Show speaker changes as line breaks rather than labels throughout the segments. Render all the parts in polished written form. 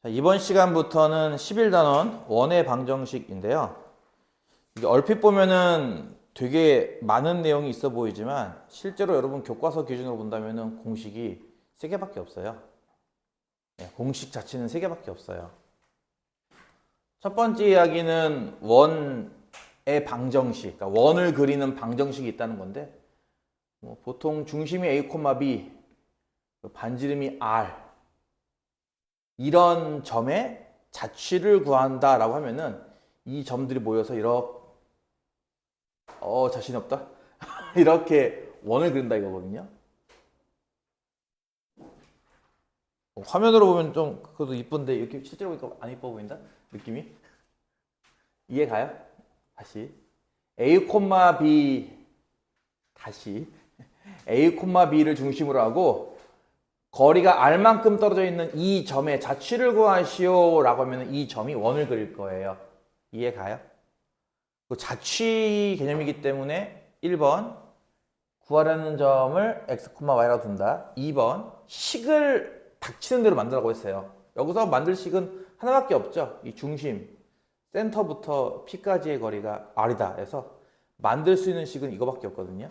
자, 이번 시간부터는 11단원 원의 방정식인데요. 이게 얼핏 보면은 되게 많은 내용이 있어 보이지만 실제로 여러분 교과서 기준으로 본다면은 공식이 3개밖에 없어요. 네, 공식 자체는 3개밖에 없어요. 첫 번째 이야기는 원의 방정식, 그러니까 원을 그리는 방정식이 있다는 건데 보통 중심이 A, B, 반지름이 R 이런 점의 자취를 구한다라고 하면은 이 점들이 모여서 이렇게 자신 없다 이렇게 원을 그린다 이거거든요. 화면으로 보면 좀 그래도 이쁜데 이렇게 실제로 보니까 안 이뻐 보인다 느낌이. 이해 가요? 다시 A, B 다시 A, B를 중심으로 하고 거리가 R만큼 떨어져 있는 이 점의 자취를 구하시오 라고 하면 이 점이 원을 그릴 거예요. 이해 가요? 자취 개념이기 때문에 1번 구하라는 점을 x, y라고 둔다. 2번 식을 닥치는 대로 만들라고 했어요. 여기서 만들 식은 하나밖에 없죠. 이 중심, 센터부터 P까지의 거리가 R이다 해서 만들 수 있는 식은 이거밖에 없거든요.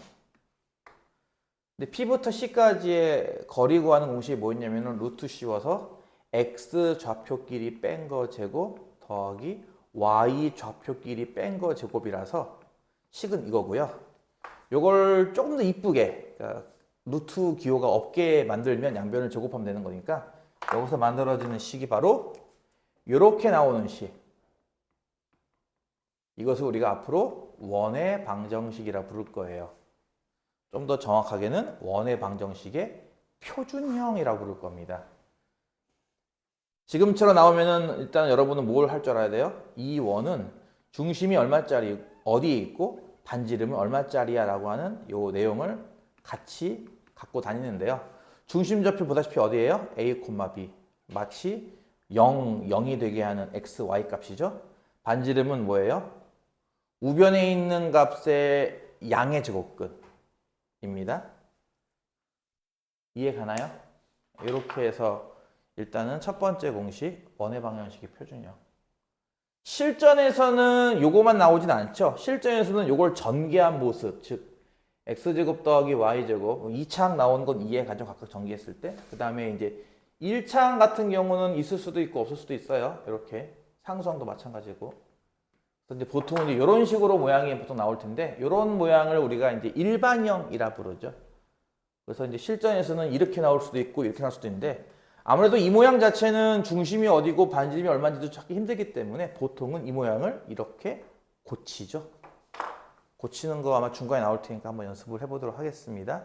근데 P부터 C까지의 거리 구하는 공식이 뭐였냐면은 루트 씌워서 x 좌표끼리 뺀 거 제곱 더하기 y 좌표끼리 뺀 거 제곱이라서 식은 이거고요. 요걸 조금 더 이쁘게 그러니까 루트 기호가 없게 만들면 양변을 제곱하면 되는 거니까 여기서 만들어지는 식이 바로 이렇게 나오는 식. 이것을 우리가 앞으로 원의 방정식이라 부를 거예요. 좀 더 정확하게는 원의 방정식의 표준형이라고 부를 겁니다. 지금처럼 나오면은 일단 여러분은 뭘 할 줄 알아야 돼요? 이 원은 중심이 얼마짜리 어디에 있고 반지름은 얼마짜리야 라고 하는 요 내용을 같이 갖고 다니는데요. 중심 좌표 보다시피 어디예요? A, B. 마치 0이 되게 하는 x, y 값이죠. 반지름은 뭐예요? 우변에 있는 값의 양의 제곱근입니다. 이해 가나요? 이렇게 해서 일단은 첫 번째 공식 원의 방정식의 표준형. 실전에서는 요거만 나오진 않죠. 실전에서는 요걸 전개한 모습, 즉 x제곱 더하기 y제곱 2차항 나오는 건 이해 가죠. 각각 전개했을 때. 그 다음에 이제 1차항 같은 경우는 있을 수도 있고 없을 수도 있어요. 이렇게 상수항도 마찬가지고. 근데 보통은 이제 이런 식으로 모양이 보통 나올 텐데 이런 모양을 우리가 이제 일반형이라 부르죠. 그래서 이제 실전에서는 이렇게 나올 수도 있고 이렇게 나올 수도 있는데 아무래도 이 모양 자체는 중심이 어디고 반지름이 얼마인지도 찾기 힘들기 때문에 보통은 이 모양을 이렇게 고치죠. 고치는 거 아마 중간에 나올 테니까 한번 연습을 해보도록 하겠습니다.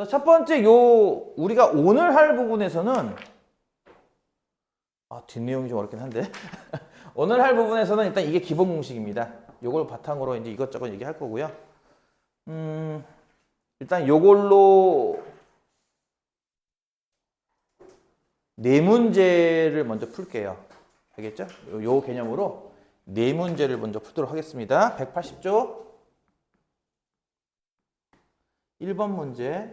첫 번째 우리가 오늘 할 부분에서는 뒷내용이 좀 어렵긴 한데 오늘 할 부분에서는 일단 이게 기본 공식입니다. 이걸 바탕으로 이제 이것저것 얘기할 거고요. 일단 이걸로 네 문제를 먼저 풀게요. 알겠죠? 요 개념으로 네 문제를 먼저 풀도록 하겠습니다. 180조 1번 문제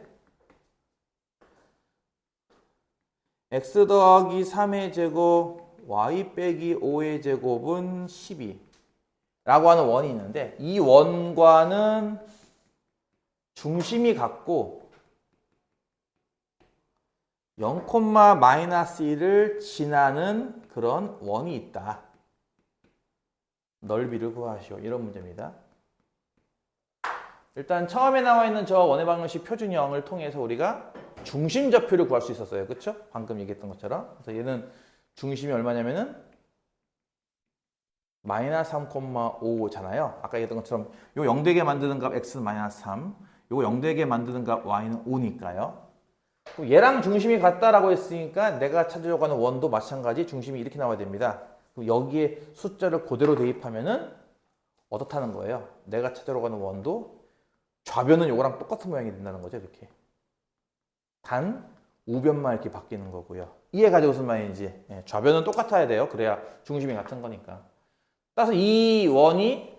x 더하기 3의 제곱 y 빼기 5의 제곱은 12 라고 하는 원이 있는데 이 원과는 중심이 같고 0,-1을 지나는 그런 원이 있다. 넓이를 구하시오. 이런 문제입니다. 일단 처음에 나와 있는 저 원의 방정식 표준형을 통해서 우리가 중심 좌표를 구할 수 있었어요. 그렇죠? 방금 얘기했던 것처럼. 그래서 얘는 중심이 얼마냐면은 마이너스 3,5잖아요. 아까 얘기했던 것처럼 요 0되게 만드는 값 x는 마이너스 3, 요거 0되게 만드는 값 y는 5니까요. 얘랑 중심이 같다라고 했으니까 내가 찾으려고 하는 원도 마찬가지 중심이 이렇게 나와야 됩니다. 그럼 여기에 숫자를 그대로 대입하면은 어떻다는 거예요? 내가 찾으려고 하는 원도 좌변은 요거랑 똑같은 모양이 된다는 거죠. 이렇게. 단 우변만 이렇게 바뀌는 거고요. 이해가죠? 무슨 말인지. 좌변은 똑같아야 돼요. 그래야 중심이 같은 거니까. 따라서 이 원이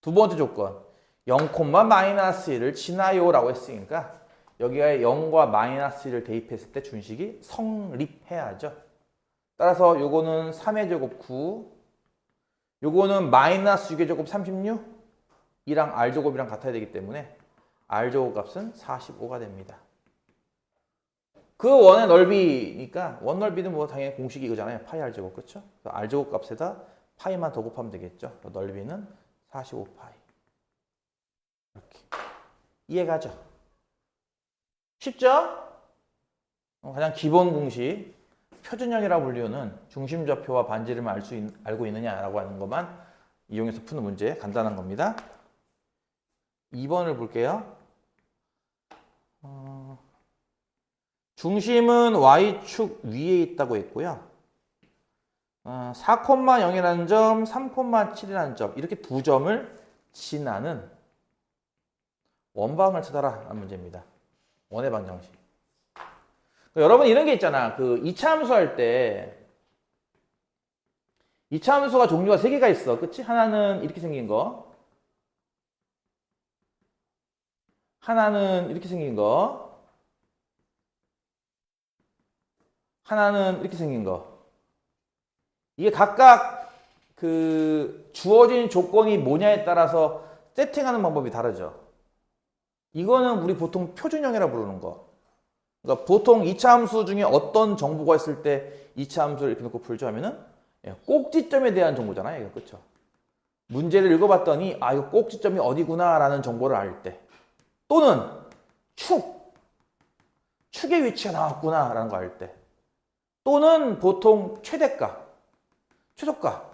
두 번째 조건 0,-1을 지나요 라고 했으니까 여기가 0과 -1을 대입했을 때 준식이 성립해야죠. 따라서 요거는 3의 제곱 9, 요거는 마이너스 6의 제곱 36, 이랑 r제곱이랑 같아야 되기 때문에 r제곱 값은 45가 됩니다. 그 원의 넓이니까 원 넓이는 뭐 당연히 공식이 이거잖아요. 파이 r제곱, 그렇죠? r제곱 값에다 파이만 더 곱하면 되겠죠. 넓이는 45파이. 이렇게 이해가죠? 쉽죠? 가장 기본 공식, 표준형이라고 불리우는 중심좌표와 반지름을 알고 있느냐라고 하는 것만 이용해서 푸는 문제, 간단한 겁니다. 2번을 볼게요. 중심은 Y축 위에 있다고 했고요. 4,0이라는 점, 3,7이라는 점, 이렇게 두 점을 지나는 원방을 찾아라 라는 문제입니다. 원의 방정식. 여러분 이런 게 있잖아. 그 이차함수 할 때 이차함수가 종류가 3개가 있어. 그치? 하나는 이렇게 생긴 거, 하나는 이렇게 생긴 거, 하나는 이렇게 생긴 거. 이게 각각 그 주어진 조건이 뭐냐에 따라서 세팅하는 방법이 다르죠. 이거는 우리 보통 표준형이라고 부르는 거. 그러니까 보통 이차함수 중에 어떤 정보가 있을 때 이차함수를 이렇게 놓고 풀죠 하면은 꼭지점에 대한 정보잖아요. 이거 그렇죠? 문제를 읽어봤더니 아 이거 꼭지점이 어디구나라는 정보를 알 때, 또는 축의 위치가 나왔구나라는 거 알 때, 또는 보통 최대가, 최소가.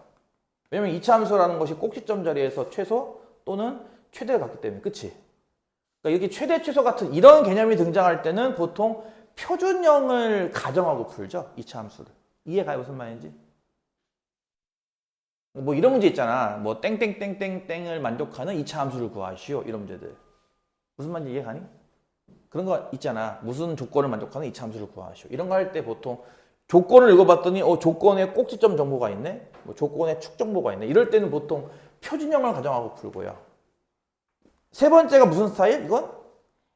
왜냐면 이차함수라는 것이 꼭지점 자리에서 최소 또는 최대를 갖기 때문에, 그치? 그러니까 이렇게 최대, 최소 같은 이런 개념이 등장할 때는 보통 표준형을 가정하고 풀죠. 이차함수를. 이해가요? 무슨 말인지? 뭐 이런 문제 있잖아. 뭐 땡땡땡땡땡을 만족하는 이차함수를 구하시오. 이런 문제들. 무슨 말인지 이해가니? 그런 거 있잖아. 무슨 조건을 만족하는 이차함수를 구하시오. 이런 거 할 때 보통 조건을 읽어봤더니 조건에 꼭지점 정보가 있네. 뭐 조건에 축 정보가 있네. 이럴 때는 보통 표준형을 가정하고 풀고요. 세 번째가 무슨 스타일? 이건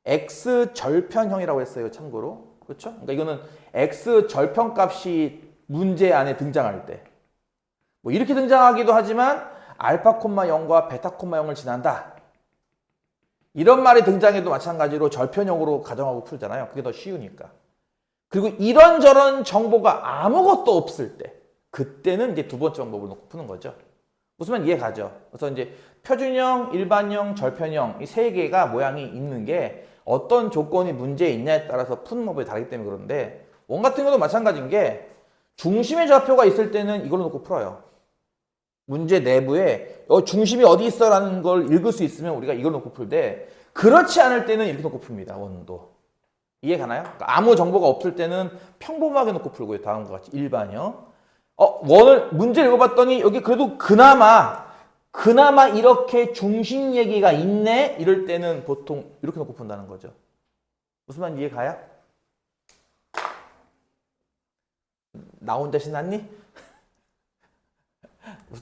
x 절편형이라고 했어요. 참고로. 그렇죠? 그러니까 이거는 x 절편 값이 문제 안에 등장할 때. 뭐 이렇게 등장하기도 하지만 알파, 0과 베타, 0을 지난다. 이런 말이 등장해도 마찬가지로 절편형으로 가정하고 풀잖아요. 그게 더 쉬우니까. 그리고 이런저런 정보가 아무것도 없을 때, 그때는 이제 두 번째 방법을 놓고 푸는 거죠. 무슨 말 이해가죠? 그래서 이제 표준형, 일반형, 절편형 이 세 개가 모양이 있는 게 어떤 조건이 문제에 있냐에 따라서 푸는 방법이 다르기 때문에 그런데, 원 같은 경우도 마찬가지인 게 중심의 좌표가 있을 때는 이걸로 놓고 풀어요. 문제 내부에 중심이 어디 있어 라는 걸 읽을 수 있으면 우리가 이걸 놓고 풀되, 그렇지 않을 때는 이렇게 놓고 풉니다. 원도. 이해 가나요? 그러니까 아무 정보가 없을 때는 평범하게 놓고 풀고요. 다음과 같이 일반형. 원을 문제 읽어봤더니 여기 그래도 그나마 이렇게 중심 얘기가 있네. 이럴 때는 보통 이렇게 놓고 푼다는 거죠. 무슨 말인지 이해 가요? 나 혼자 신났니?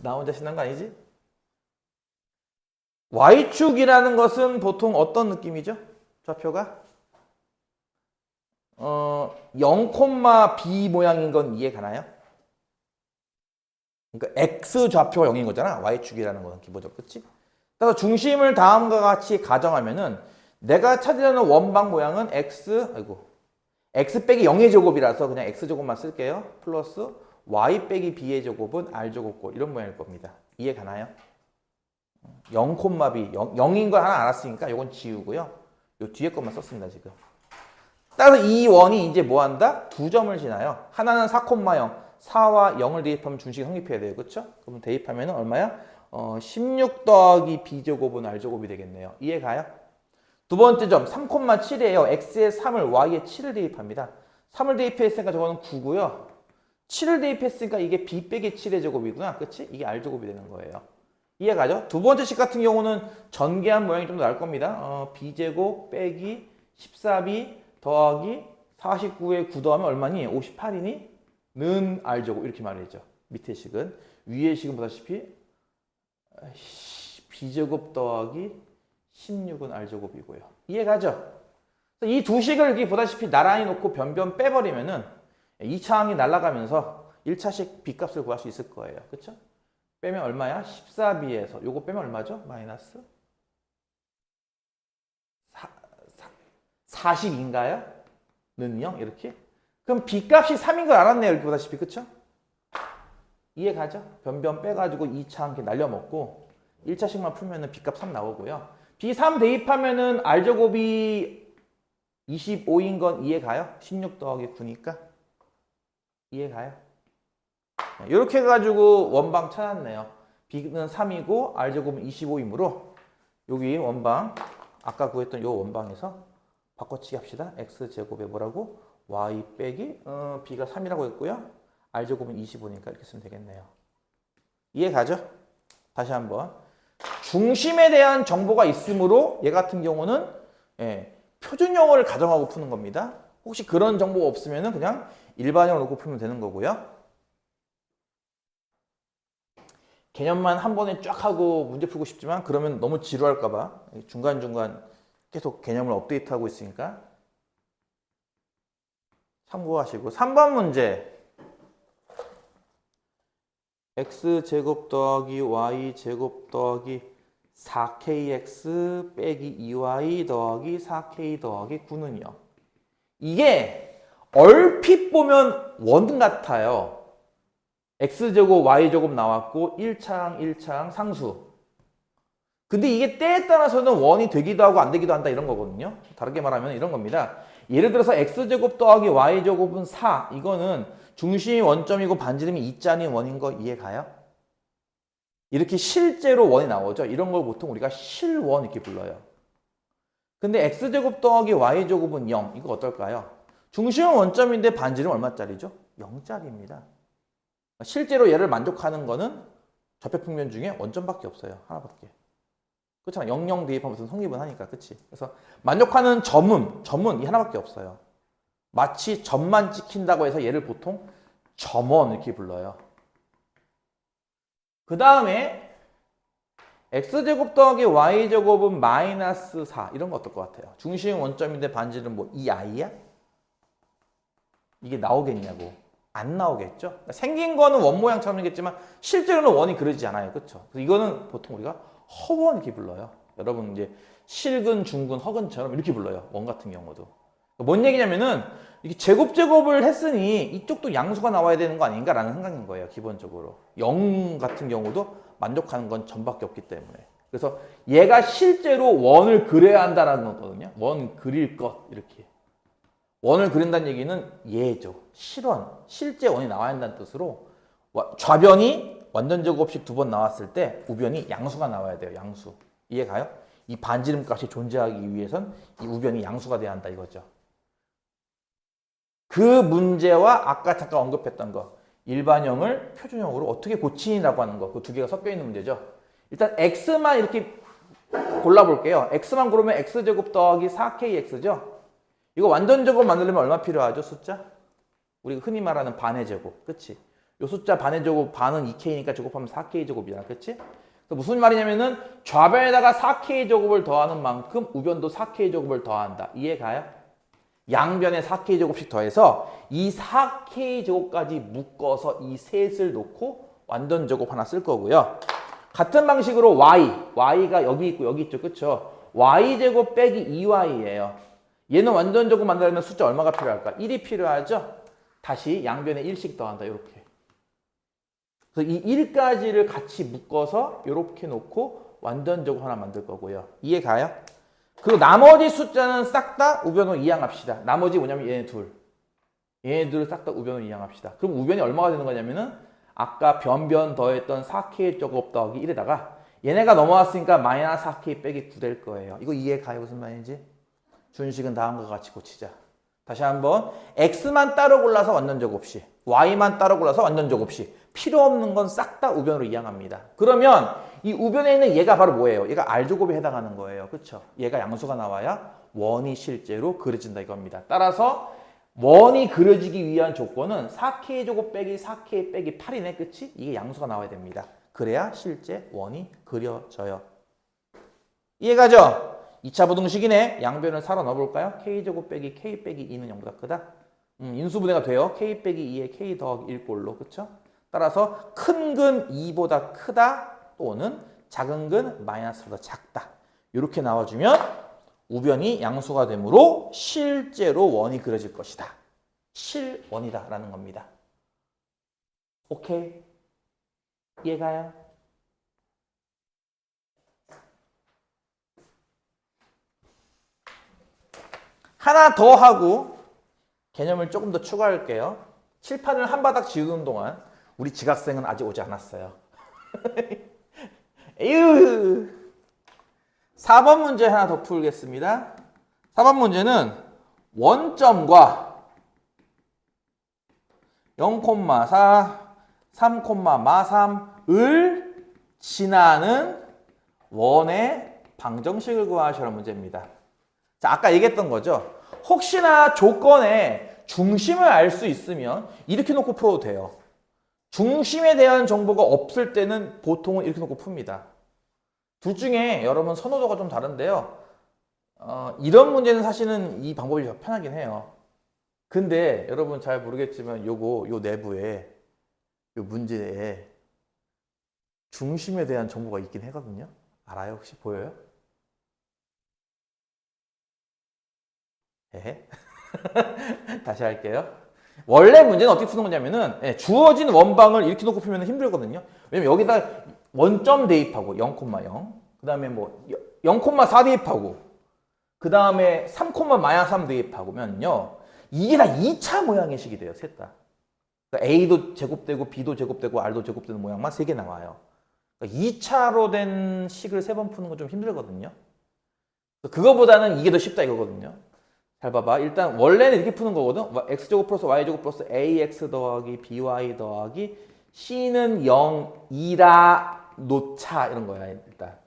나 혼자 신난 거 아니지? Y축이라는 것은 보통 어떤 느낌이죠? 좌표가? 0,b 모양인 건 이해 가나요? 그러니까 x 좌표가 0인 거잖아. y축이라는 거는 기본적으로. 그치? 따라서 중심을 다음과 같이 가정하면은 내가 찾으려는 원방 모양은 x 빼기 0의 제곱이라서 그냥 x제곱만 쓸게요. 플러스 y 빼기 b의 제곱은 r제곱꼴, 이런 모양일 겁니다. 이해 가나요? 0,b 0인 걸 하나 알았으니까 이건 지우고요. 요 뒤에 것만 썼습니다. 지금. 따라서 이 원이 이제 뭐 한다? 두 점을 지나요. 하나는 4,0, 4와 0을 대입하면 중식이 성립해야 돼요. 그렇죠? 그럼 대입하면 얼마야? 16 더하기 b제곱은 r제곱이 되겠네요. 이해 가요? 두 번째 점, 3,7이에요. x에 3을, y에 7을 대입합니다. 3을 대입했으니까 저거는 9고요. 7을 대입했으니까 이게 b 빼기 7의 제곱이구나. 그치? 이게 r제곱이 되는 거예요. 이해 가죠? 두 번째 식 같은 경우는 전개한 모양이 좀 더 나을 겁니다. b제곱 빼기 14b 더하기 49에 9 더하면 얼마니? 58이니? 는 r제곱, 이렇게 말했죠. 밑에 식은. 위에 식은 보다시피 b제곱 더하기 16은 r제곱이고요. 이해가죠? 이 두 식을 여기 보다시피 나란히 놓고 변변 빼버리면은 2차항이 날아가면서 1차식 B값을 구할 수 있을 거예요. 그쵸? 빼면 얼마야? 14B에서 요거 빼면 얼마죠? 마이너스 40인가요? 는요? 이렇게? 그럼 B값이 3인 걸 알았네요. 이렇게 보다시피. 그쵸? 이해 가죠? 변변 빼가지고 2차 함께 날려먹고 1차식만 풀면은 B값 3 나오고요. B3 대입하면은 R제곱이 25인 건 이해 가요? 16 더하기 9니까 이해 가요? 이렇게 해가지고 원방 찾았네요. B는 3이고 R제곱은 25이므로 여기 원방 아까 구했던 요 원방에서 바꿔치기 합시다. X제곱에 뭐라고? Y 빼기 B가 3이라고 했고요. R제곱은 25니까 이렇게 쓰면 되겠네요. 이해 가죠? 다시 한번 중심에 대한 정보가 있으므로 얘 같은 경우는 표준형을 가정하고 푸는 겁니다. 혹시 그런 정보가 없으면 그냥 일반형을 놓고 풀면 되는 거고요. 개념만 한 번에 쫙 하고 문제 풀고 싶지만 그러면 너무 지루할까 봐 중간중간 계속 개념을 업데이트하고 있으니까 참고하시고 3번 문제 x제곱 더하기 y제곱 더하기 4kx 빼기 2y 더하기 4k 더하기 9는요. 이게 얼핏 보면 원 같아요. x제곱 y제곱 나왔고 1차항 상수. 근데 이게 때에 따라서는 원이 되기도 하고 안 되기도 한다 이런 거거든요. 다르게 말하면 이런 겁니다. 예를 들어서 x제곱 더하기 y제곱은 4. 이거는 중심이 원점이고 반지름이 2짜리 원인 거 이해 가요? 이렇게 실제로 원이 나오죠. 이런 걸 보통 우리가 실원 이렇게 불러요. 근데 x제곱 더하기 y제곱은 0. 이거 어떨까요? 중심은 원점인데 반지름 얼마짜리죠? 0짜리입니다. 실제로 얘를 만족하는 거는 접해평면 중에 원점밖에 없어요. 하나밖에. 그렇잖아. 00 대입하면 무슨 성립은 하니까. 그치? 그래서 만족하는 점은 이 하나밖에 없어요. 마치 점만 찍힌다고 해서 얘를 보통 점원 이렇게 불러요. 그 다음에 x제곱 더하기 y제곱은 마이너스 4 이런 거 어떨 것 같아요? 중심 원점인데 반지름 뭐 2i야? 이게 나오겠냐고. 안 나오겠죠? 그러니까 생긴 거는 원 모양처럼 생겼지만 실제로는 원이 그러지 않아요. 그렇죠? 그래서 이거는 보통 우리가 허원 이렇게 불러요. 여러분 이제 실근, 중근, 허근처럼 이렇게 불러요. 원 같은 경우도. 뭔 얘기냐면은 이렇게 제곱을 했으니 이쪽도 양수가 나와야 되는 거 아닌가라는 생각인 거예요. 기본적으로. 0 같은 경우도 만족하는 건 점밖에 없기 때문에. 그래서 얘가 실제로 원을 그려야 한다는 거거든요. 원 그릴 것 이렇게. 원을 그린다는 얘기는 얘죠. 실원, 실제 원이 나와야 한다는 뜻으로 좌변이 완전제곱식 2번 나왔을 때 우변이 양수가 나와야 돼요. 양수. 이해 가요? 이 반지름 값이 존재하기 위해선 이 우변이 양수가 돼야 한다 이거죠. 그 문제와 아까 잠깐 언급했던 거 일반형을 표준형으로 어떻게 고치니라고 하는 거 그 두 개가 섞여 있는 문제죠. 일단 x만 이렇게 골라볼게요. x만 고르면 x제곱 더하기 4kx죠. 이거 완전제곱 만들려면 얼마 필요하죠? 숫자? 우리가 흔히 말하는 반의 제곱. 그치? 요 숫자 반의 제곱, 반은 2k니까 제곱하면 4k 제곱이잖아. 그치? 그래서 무슨 말이냐면은 좌변에다가 4k 제곱을 더하는 만큼 우변도 4k 제곱을 더한다. 이해 가요? 양변에 4k 제곱씩 더해서 이 4k 제곱까지 묶어서 이 셋을 놓고 완전 제곱 하나 쓸 거고요. 같은 방식으로 y가 여기 있고 여기 있죠. 그쵸? y제곱 빼기 2y예요. 얘는 완전 제곱 만들려면 숫자 얼마가 필요할까? 1이 필요하죠? 다시 양변에 1씩 더한다. 이렇게. 그래서 이 1까지를 같이 묶어서 이렇게 놓고 완전 제곱 하나 만들 거고요. 이해 가요? 그리고 나머지 숫자는 싹 다 우변으로 이항합시다. 나머지 뭐냐면 얘네 둘. 얘네 둘을 싹 다 우변으로 이항합시다. 그럼 우변이 얼마가 되는 거냐면은 아까 변변 더했던 4k 제곱 더하기 1에다가 얘네가 넘어왔으니까 마이너스 4k 빼기 9 될 거예요. 이거 이해 가요? 무슨 말인지? 준식은 다음과 같이 고치자. 다시 한번 x만 따로 골라서 완전 제곱식, y만 따로 골라서 완전 제곱식. 필요 없는 건 싹 다 우변으로 이항합니다. 그러면 이 우변에 있는 얘가 바로 뭐예요? 얘가 r제곱에 해당하는 거예요. 그렇죠? 얘가 양수가 나와야 원이 실제로 그려진다 이겁니다. 따라서 원이 그려지기 위한 조건은 4k 제곱 빼기 4k 빼기 8이네. 그치? 이게 양수가 나와야 됩니다. 그래야 실제 원이 그려져요. 이해가죠? 2차 부등식이네. 양변을 살아 넣어볼까요? k제곱 빼기 k 빼기 2는 0보다 크다. 인수분해가 돼요. k 빼기 2에 k 더하기 1꼴로. 그쵸? 따라서 큰 근 2보다 크다 또는 작은 근 마이너스보다 작다. 이렇게 나와주면 우변이 양수가 되므로 실제로 원이 그려질 것이다. 실원이다 라는 겁니다. 오케이? 이해가요? 하나 더 하고 개념을 조금 더 추가할게요. 칠판을 한 바닥 지우는 동안 우리 지각생은 아직 오지 않았어요. 에휴. 4번 문제 하나 더 풀겠습니다. 4번 문제는 원점과 0,4, 3,3을 지나는 원의 방정식을 구하시라는 문제입니다. 자, 아까 얘기했던 거죠. 혹시나 조건에 중심을 알 수 있으면 이렇게 놓고 풀어도 돼요. 중심에 대한 정보가 없을 때는 보통은 이렇게 놓고 풉니다. 둘 중에 여러분 선호도가 좀 다른데요. 이런 문제는 사실은 이 방법이 더 편하긴 해요. 근데 여러분 잘 모르겠지만 요 내부에 요 문제에 중심에 대한 정보가 있긴 하거든요. 알아요? 혹시 보여요? 에? 다시 할게요. 원래 문제는 어떻게 푸는 거냐면은 주어진 원방을 이렇게 놓고 풀면 힘들거든요. 왜냐면 여기다 원점 대입하고 0,0 그 다음에 뭐 0,4 대입하고 그 다음에 3,-3 대입하고면요 이게 다 2차 모양의 식이 돼요. 셋 다. 그러니까 A도 제곱되고 B도 제곱되고 R도 제곱되는 모양만 3개 나와요. 그러니까 2차로 된 식을 3번 푸는 건 좀 힘들거든요. 그거보다는 이게 더 쉽다 이거거든요. 잘 봐봐. 일단 원래는 이렇게 푸는 거거든. x제곱 플러스 y제곱 플러스 ax 더하기 by 더하기 c는 0이라 놓자 이런 거야. 일단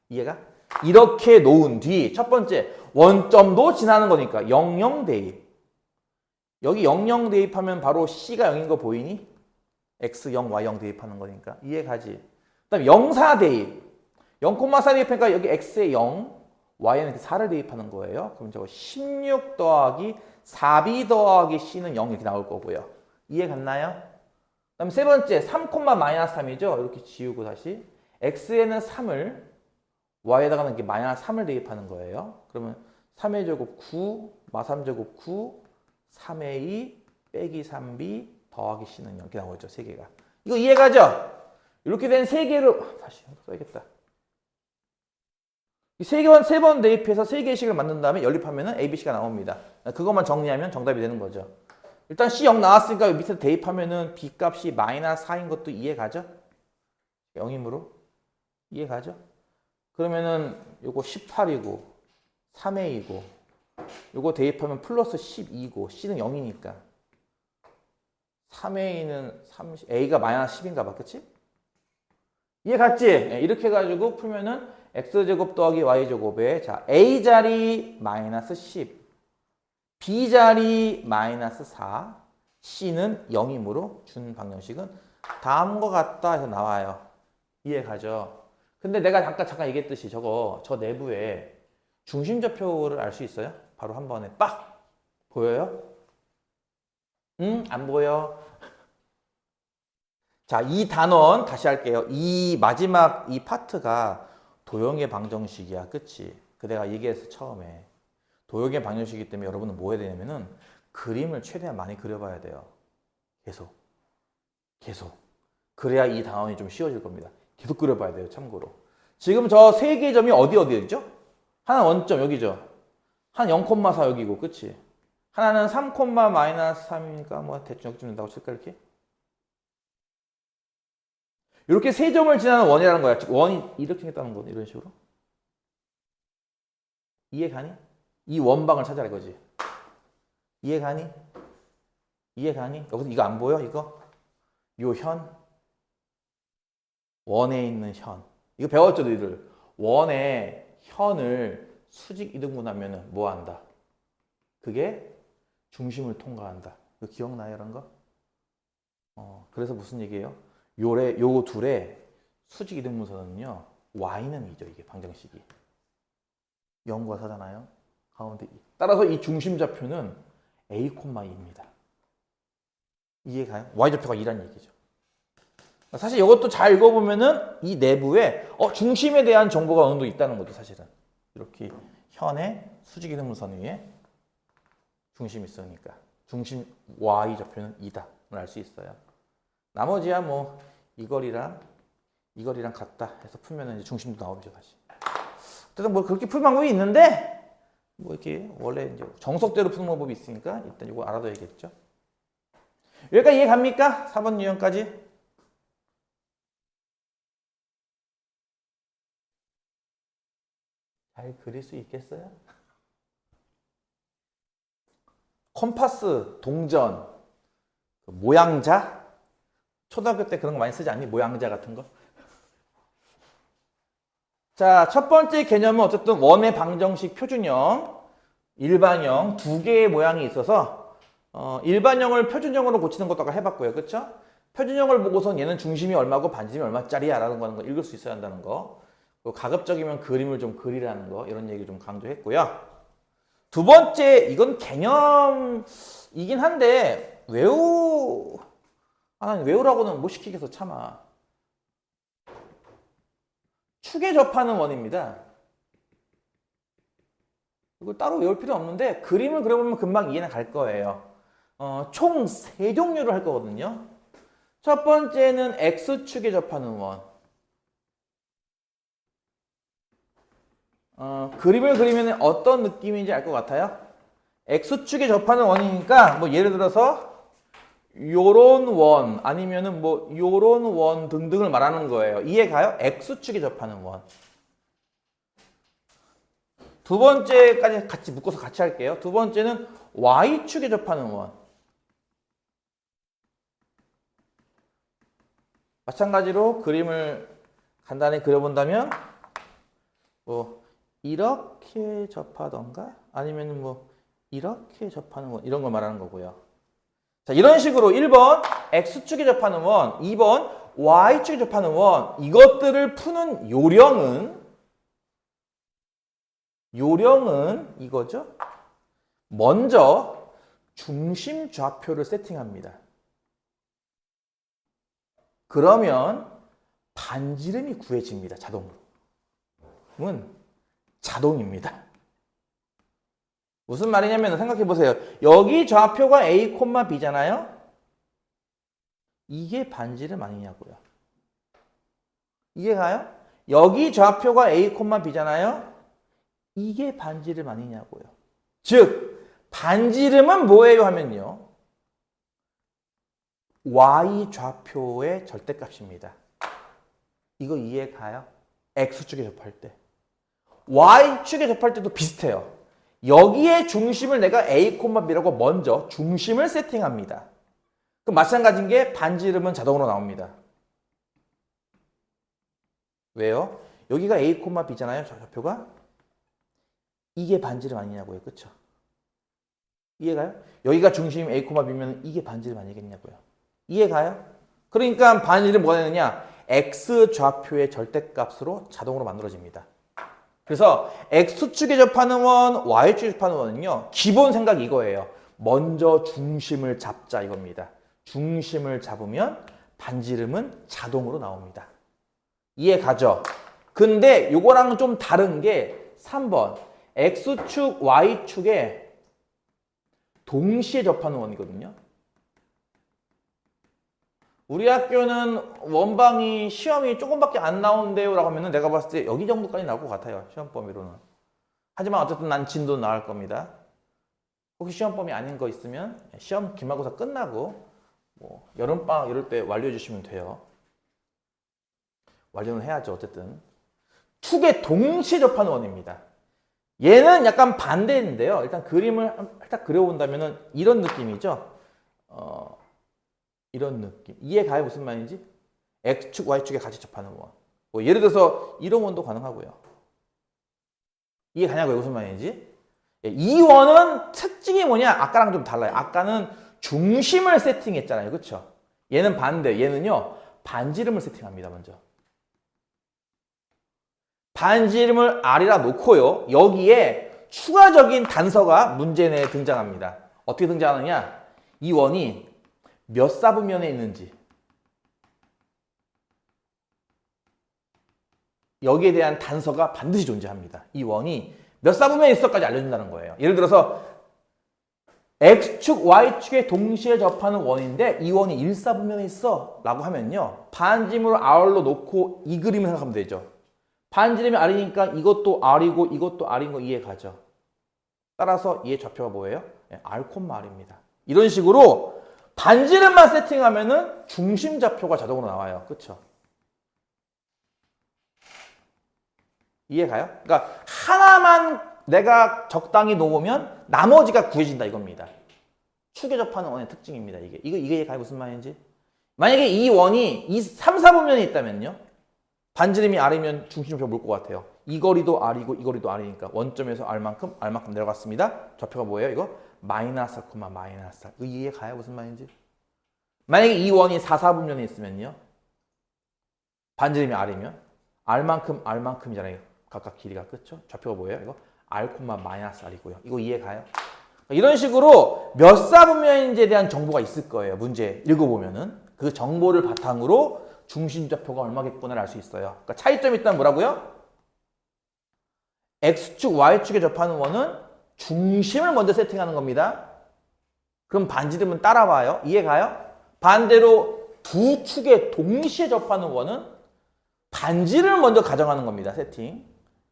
이해가? 이렇게 놓은 뒤 첫 번째 원점도 지나는 거니까 00 대입. 여기 00 대입하면 바로 c가 0인 거 보이니? x0, y0 대입하는 거니까 이해가지? 그 다음에 04 대입. 0,4 대입하니까 여기 x에 0 y는 4를 대입하는 거예요. 그럼 저거 16 더하기 4b 더하기 c는 0 이렇게 나올 거고요. 이해 갔나요? 그다음 세 번째 3,-3이죠. 이렇게 지우고 다시 x에는 3을 y에다가는 이렇게 -3을 대입하는 거예요. 그러면 3의 제곱 9, -3제곱 9, 3의 2 빼기 3b 더하기 c는 0 이렇게 나오죠. 세 개가. 이거 이해 가죠? 이렇게 된 세 개를 다시 써야겠다. 세 번 대입해서 세 개의 식을 만든 다음에 연립하면 ABC가 나옵니다. 그것만 정리하면 정답이 되는 거죠. 일단 C0 나왔으니까 밑에 대입하면은 B 값이 -4인 것도 이해 가죠? 0이므로 이해 가죠? 그러면은 요거 18이고 3A이고 요거 대입하면 플러스 12고 C는 0이니까 3A는 30, A가 -10인가 봐. 그치? 이해 갔지? 이렇게 해가지고 풀면은 x제곱 더하기 y제곱에 자 a자리 -10 b자리 -4 c는 0이므로 준 방정식은 다음과 같다 해서 나와요. 이해 가죠? 근데 내가 아까 잠깐 얘기했듯이 저 내부에 중심좌표를 알 수 있어요? 바로 한 번에 빡! 보여요? 응? 안 보여? 자, 이 단원 다시 할게요. 이 마지막 이 파트가 도형의 방정식이야. 그치? 그 내가 얘기했어 처음에. 도형의 방정식이기 때문에 여러분은 뭐 해야 되냐면은 그림을 최대한 많이 그려봐야 돼요. 계속. 그래야 이 단원이 좀 쉬워질 겁니다. 계속 그려봐야 돼요. 참고로. 지금 저 세 개의 점이 어디죠? 하나 원점 여기죠. 하나 0,4 여기고 그치? 하나는 3,-3이니까 뭐 대충 여기쯤 된다고 칠까 이렇게? 이렇게 세 점을 지나는 원이라는 거야. 즉 원이 이렇게 생겼다는 거 이런 식으로. 이해 가니? 이 원방을 찾아라 이거지. 이해 가니? 여기서 이거 안 보여? 이거? 요 현? 원에 있는 현. 이거 배웠죠, 너희들? 원의 현을 수직 이등분하면 뭐 한다? 그게 중심을 통과한다. 이거 기억나요, 이런 거? 그래서 무슨 얘기예요? 요 둘의 수직 이등분선은요 y는 2죠. 이게 방정식이 0과 4잖아요. 가운데 2. 따라서 이 중심좌표는 a, 2입니다. 이해가요? y좌표가 2라는 얘기죠. 사실 이것도 잘 읽어보면은 이 내부에 중심에 대한 정보가 어느 정도 있다는 거죠, 사실은. 이렇게 현의 수직인 흐물선 위에 중심이 있으니까 중심 y좌표는 2다를 알 수 있어요. 나머지야 뭐 이거리랑 같다 해서 풀면은 이제 중심도 나오죠, 다시. 어쨌든 뭐 그렇게 풀 방법이 있는데 뭐 이렇게 원래 이제 정석대로 푸는 방법이 있으니까 일단 이거 알아둬야겠죠. 여기까지 이해 갑니까? 4번 유형까지. 잘 그릴 수 있겠어요? 컴파스, 동전, 모양자? 초등학교 때 그런 거 많이 쓰지 않니? 모양자 같은 거? 자, 첫 번째 개념은 어쨌든 원의 방정식 표준형, 일반형 두 개의 모양이 있어서 일반형을 표준형으로 고치는 것도 아까 해봤고요. 그렇죠? 표준형을 보고선 얘는 중심이 얼마고 반지름이 얼마짜리야 라는 거 읽을 수 있어야 한다는 거. 가급적이면 그림을 좀 그리라는 거, 이런 얘기 좀 강조했고요. 두 번째, 이건 개념이긴 한데 외우라고는 못 시키겠어, 참아. 축에 접하는 원입니다. 이거 따로 외울 필요 없는데 그림을 그려보면 금방 이해는 갈 거예요. 총 3종류를 할 거거든요. 첫 번째는 X축에 접하는 원. 그림을 그리면 어떤 느낌인지 알 것 같아요? X축에 접하는 원이니까 뭐 예를 들어서 요런 원 아니면은 뭐 요런 원 등등을 말하는 거예요. 이해가요? X축에 접하는 원. 두 번째까지 같이 묶어서 같이 할게요. 두 번째는 Y축에 접하는 원. 마찬가지로 그림을 간단히 그려본다면 뭐 이렇게 접하던가 아니면 뭐 이렇게 접하는 원 이런 걸 말하는 거고요. 자, 이런 식으로 1번 X축에 접하는 원, 2번 Y축에 접하는 원 이것들을 푸는 요령은 이거죠. 먼저 중심 좌표를 세팅합니다. 그러면 반지름이 구해집니다. 자동으로. 자동입니다. 무슨 말이냐면 생각해 보세요. 여기 좌표가 A, B잖아요. 이게 반지름 아니냐고요. 이해가요? 여기 좌표가 A, B잖아요. 이게 반지름 아니냐고요. 즉 반지름은 뭐예요 하면요. Y 좌표의 절대값입니다. 이거 이해가요? X축에 접할 때. Y축에 접할 때도 비슷해요. 여기에 중심을 내가 A, B라고 먼저 중심을 세팅합니다. 그럼 마찬가지인 게 반지름은 자동으로 나옵니다. 왜요? 여기가 A, B잖아요. 좌표가. 이게 반지름 아니냐고요. 그쵸? 이해가요? 여기가 중심 A, B면 이게 반지름 아니겠냐고요. 이해가요? 그러니까 반지름 뭐가 되느냐? X 좌표의 절대값으로 자동으로 만들어집니다. 그래서 X축에 접하는 원, Y축에 접하는 원은요. 기본 생각이 이거예요. 먼저 중심을 잡자 이겁니다. 중심을 잡으면 반지름은 자동으로 나옵니다. 이해가죠? 근데 요거랑은 좀 다른 게 3번. X축, Y축에 동시에 접하는 원이거든요. 우리 학교는 원방이 시험이 조금밖에 안 나온대요 라고 하면 내가 봤을 때 여기 정도까지 나올 것 같아요. 시험 범위로는. 하지만 어쨌든 난 진도 나올 겁니다. 혹시 시험 범위 아닌 거 있으면 시험 기말고사 끝나고 뭐 여름방학 이럴 때 완료해 주시면 돼요. 완료는 해야죠. 어쨌든. 축에 동시에 접하는 원입니다. 얘는 약간 반대인데요. 일단 그림을 살짝 그려본다면 이런 느낌이죠. 이런 느낌. 이해가요? 무슨 말인지? X축, Y축에 같이 접하는 원. 뭐 예를 들어서 이런 원도 가능하고요. 이해가냐고요? 무슨 말인지? 이 원은 특징이 뭐냐? 아까랑 좀 달라요. 아까는 중심을 세팅했잖아요. 그렇죠? 얘는 반대. 얘는요. 반지름을 세팅합니다. 먼저. 반지름을 R이라 놓고요. 여기에 추가적인 단서가 문제 내에 등장합니다. 어떻게 등장하느냐? 이 원이 몇 사분면에 있는지 여기에 대한 단서가 반드시 존재합니다. 이 원이 몇 사분면에 있어까지 알려준다는 거예요. 예를 들어서 X축, Y축에 동시에 접하는 원인데 이 원이 1사분면에 있어 라고 하면요. 반지름을 R로 놓고 이 그림을 생각하면 되죠. 반지름이 R이니까 이것도 R이고 이것도 R인 거 이해 가죠. 따라서 얘 좌표가 뭐예요? R, R입니다. 이런 식으로 반지름만 세팅하면은 중심 좌표가 자동으로 나와요. 그쵸? 이해 가요? 그러니까 하나만 내가 적당히 놓으면 나머지가 구해진다 이겁니다. 축에 접하는 원의 특징입니다. 이게 이해 가요? 무슨 말인지? 만약에 이 원이 3, 4분면에 있다면요. 반지름이 R이면 중심좌표 뭘 것 같아요? 이 거리도 R이고 이 거리도 R이니까 원점에서 R만큼 내려갔습니다. 좌표가 뭐예요? 이거 마이너스 R, 마이너스 R. 이해 가요? 무슨 말인지? 만약에 이 원이 4, 4분면에 있으면요. 반지름이 R이면 R만큼이잖아요. 각각 길이가. 그렇죠? 좌표가 뭐예요? 이거 R, 마이너스 R이고요. 이거 이해 가요? 이런 식으로 몇 사분면인지에 대한 정보가 있을 거예요. 문제 읽어보면은. 그 정보를 바탕으로 중심좌표가 얼마겠구나를 알 수 있어요. 그러니까 차이점이 있다면 뭐라고요? X축, Y축에 접하는 원은 중심을 먼저 세팅하는 겁니다. 그럼 반지름은 따라와요. 이해 가요? 반대로 두 축에 동시에 접하는 원은 반지름을 먼저 가정하는 겁니다. 세팅.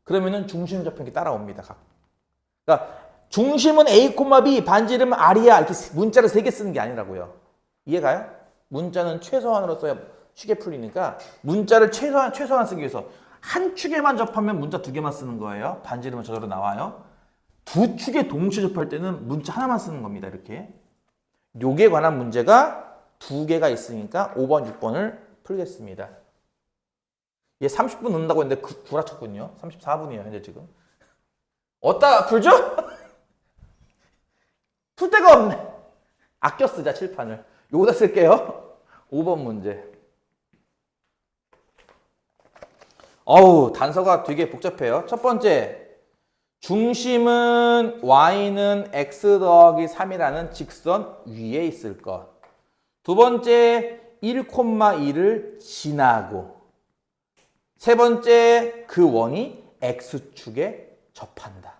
그러면은 중심좌표 이렇게 따라옵니다. 그러니까 중심은 A, B, 반지름은 R이야. 이렇게 문자를 3개 쓰는 게 아니라고요. 이해 가요? 문자는 최소한으로 써야 쉽게 풀리니까 문자를 최소한 쓰기 위해서 한 축에만 접하면 문자 2개만 쓰는 거예요. 반지름은 저절로 나와요. 두 축에 동시에 접할 때는 문자 하나만 쓰는 겁니다. 이렇게. 요게 관한 문제가 2개가 있으니까 5번, 6번을 풀겠습니다. 얘 30분 넣는다고 했는데 구라쳤군요. 34분이에요. 현재 지금. 어디다 풀죠? 풀 데가 없네. 아껴 쓰자 칠판을. 요거다 쓸게요. 5번 문제. 어우, 단서가 되게 복잡해요. 첫 번째, 중심은 y는 x 더하기 3이라는 직선 위에 있을 것. 두 번째, 1,2를 지나고. 세 번째, 그 원이 x축에 접한다.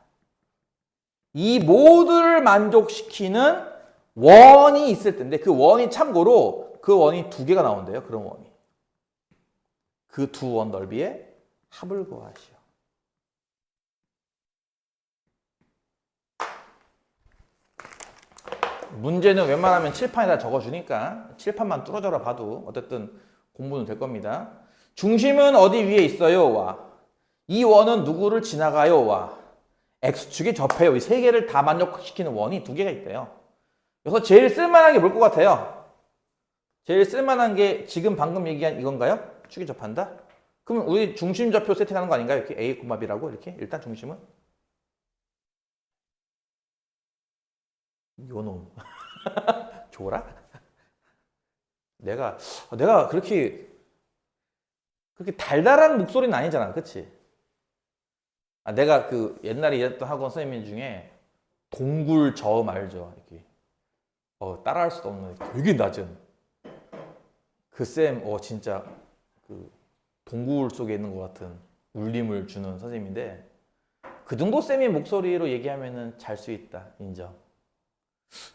이 모두를 만족시키는 원이 있을 텐데 그 원이 참고로 그 원이 2개가 나온대요. 그런 원이. 그 두 원 넓이의 합을 구하시오. 문제는 웬만하면 칠판에다 적어주니까 칠판만 뚫어져라 봐도 어쨌든 공부는 될 겁니다. 중심은 어디 위에 있어요? 와. 이 원은 누구를 지나가요? 와. X축에 접해요. 이 3개를 다 만족시키는 원이 2개가 있대요. 그래서 제일 쓸만한 게 뭘 것 같아요? 제일 쓸만한 게 지금 방금 얘기한 이건가요? 축에 접한다? 그럼 우리 중심 좌표 세팅하는 거 아닌가요? 이렇게 A, B라고 이렇게 일단 중심은 요놈 줘라? 내가 그렇게 달달한 목소리는 아니잖아, 그치? 내가 그 옛날에 일했던 학원 선생님 중에 동굴 저음 알죠? 이렇게 따라할 수도 없는 되게 낮은 그 쌤, 진짜 그 동굴 속에 있는 것 같은 울림을 주는 선생님인데 그 정도 쌤의 목소리로 얘기하면은 잘 수 있다, 인정.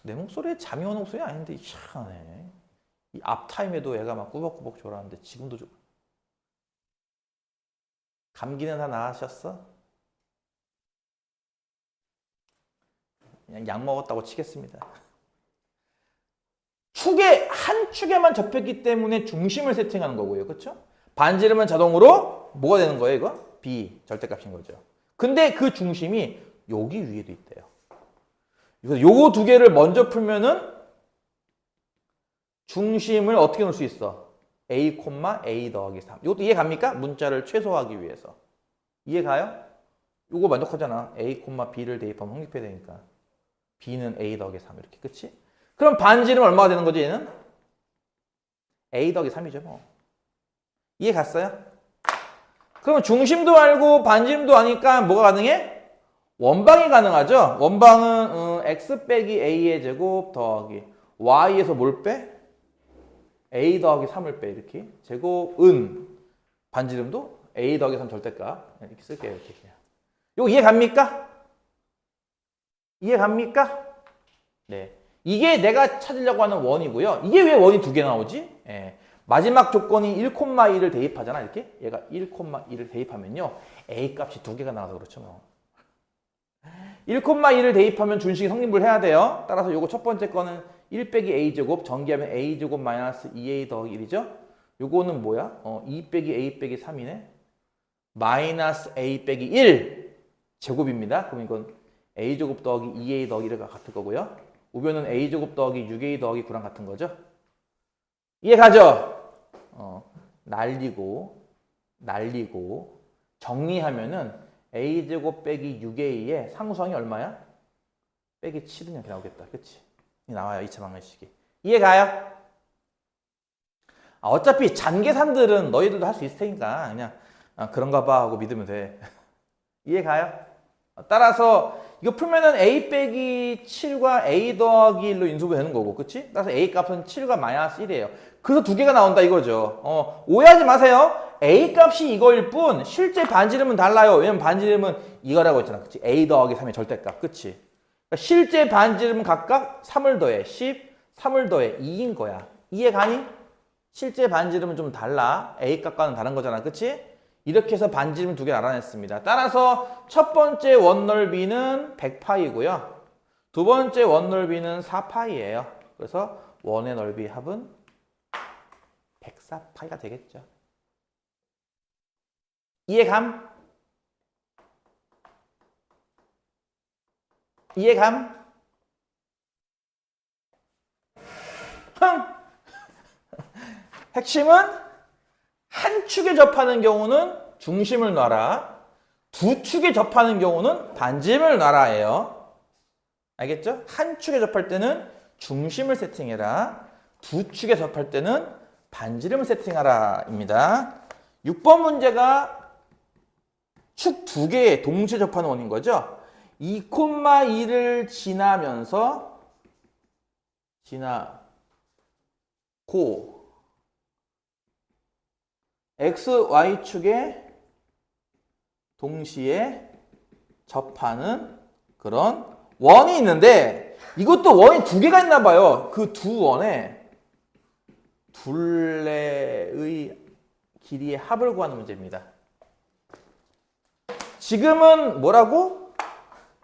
내 목소리에 잠이 오는 목소리 아닌데 희한해. 이 앞타임에도 애가 막 꾸벅꾸벅 졸았는데 지금도 감기는 다 나으셨어? 그냥 약 먹었다고 치겠습니다. 한 축에만 접했기 때문에 중심을 세팅하는 거고요. 그렇죠? 반지름은 자동으로 뭐가 되는 거예요, 이거? B, 절대값인 거죠. 근데 그 중심이 여기 위에도 있대요. 그래서 요거 2개를 먼저 풀면은 중심을 어떻게 놓을 수 있어? A, A 더하기 3. 이것도 이해 갑니까? 문자를 최소화하기 위해서. 이해 가요? 요거 만족하잖아. A, B를 대입하면 확립해야 되니까. B는 A 더하기 3 이렇게. 그치? 그럼 반지름은 얼마가 되는 거지, 얘는? A 더하기 3이죠, 뭐. 이해 갔어요? 그러면 중심도 알고 반지름도 아니까 뭐가 가능해? 원방이 가능하죠? 원방은 x 빼기 a의 제곱 더하기 y에서 뭘 빼? a 더하기 3을 빼 이렇게 제곱은 반지름도 a 더하기 3 절대값 이렇게 쓸게요. 이렇게. 이거 이해 갑니까? 이해 갑니까? 네. 이게 내가 찾으려고 하는 원이고요. 이게 왜 원이 두 개 나오지? 예. 마지막 조건이 1,2를 대입하잖아. 이렇게. 얘가 1,2를 대입하면요. A 값이 두 개가 나와서 그렇죠. 뭐. 1,2를 대입하면 준식이 성립을 해야 돼요. 따라서 요거 첫 번째 거는 1 빼기 A제곱 전기하면 A제곱 마이너스 2A 더하기 1이죠. 요거는 뭐야? 2 빼기 A 빼기 3이네. 마이너스 A 빼기 1 제곱입니다. 그럼 이건 A제곱 더하기 2A 더하기 1과 같을 거고요. 우변은 A제곱 더하기 6A 더하기 9랑 같은 거죠. 이해 가죠? 날리고 정리하면은 A제곱 빼기 6A의 상수항이 얼마야? 빼기 7은 이렇게 나오겠다. 그치? 나와요. 2차 방정식이. 이해 가요? 어차피 잔계산들은 너희들도 할 수 있을 테니까 그냥 그런가 봐 하고 믿으면 돼. 이해 가요? 따라서 이거 풀면은 A 빼기 7과 A 더하기 1로 인수분 되는 거고, 그치? 따라서 A 값은 7과 마이너스 1이에요. 그래서 두 개가 나온다 이거죠. 오해하지 마세요. A 값이 이거일 뿐 실제 반지름은 달라요. 왜냐면 반지름은 이거라고 했잖아. 그치? A 더하기 3의 절대값. 그치? 그러니까 실제 반지름은 각각 3을 더해 10, 3을 더해 2인 거야. 이해 가니? 실제 반지름은 좀 달라. A 값과는 다른 거잖아. 그치? 이렇게 해서 반지름 두 개를 알아냈습니다. 따라서 첫 번째 원넓이는 100파이고요. 두 번째 원넓이는 4파이예요. 그래서 원의 넓이 합은 104파이가 되겠죠. 이해감? 이해감? 핵심은 한 축에 접하는 경우는 중심을 놔라. 두 축에 접하는 경우는 반지름을 놔라예요. 알겠죠? 한 축에 접할 때는 중심을 세팅해라. 두 축에 접할 때는 반지름을 세팅하라입니다. 6번 문제가 축 두 개에 동시에 접하는 원인 거죠. 2,2를 지나고 x, y축에 동시에 접하는 그런 원이 있는데 이것도 원이 두 개가 있나 봐요. 그 두 원에 둘레의 길이의 합을 구하는 문제입니다. 지금은 뭐라고?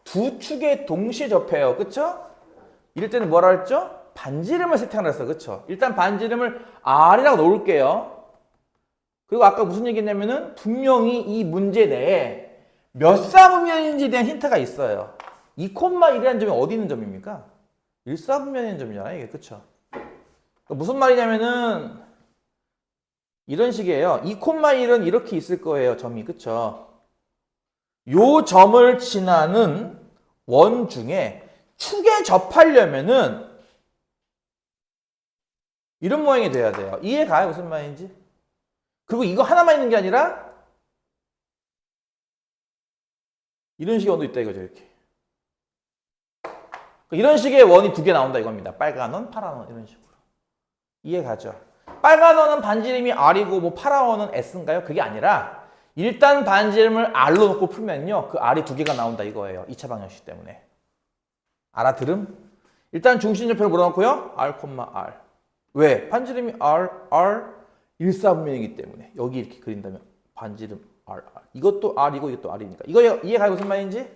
두 축에 동시에 접해요. 그쵸? 이럴 때는 뭐라 했죠? 반지름을 세팅하라 했어. 그쵸? 일단 반지름을 R이라고 놓을게요. 그리고 아까 무슨 얘기 했냐면은 분명히 이 문제 내에 몇 사분면인지에 대한 힌트가 있어요. 2,1이라는 점이 어디 있는 점입니까? 1사분면인 점이잖아요. 이게 그쵸? 무슨 말이냐면은 이런 식이에요. 2,1은 이렇게 있을 거예요. 점이. 그쵸? 요 점을 지나는 원 중에 축에 접하려면은 이런 모양이 돼야 돼요. 이해 가요? 무슨 말인지? 그리고 이거 하나만 있는 게 아니라 이런 식의 원도 있다 이거죠. 이렇게. 이런 식의 원이 두 개 나온다 이겁니다. 빨간 원, 파란 원 이런 식으로. 이해 가죠? 빨간 원은 반지름이 R이고 뭐 파란 원은 S인가요? 그게 아니라 일단 반지름을 R로 놓고 풀면요. 그 R이 두 개가 나온다 이거예요. 2차 방정식 때문에. 알아들음? 일단 중심좌표를 물어놓고요. R, R. 왜? 반지름이 R 1사분면이기 때문에. 여기 이렇게 그린다면 반지름 R. 이것도 R이고 이것도 R이니까. 이거 이해가요? 무슨 말인지?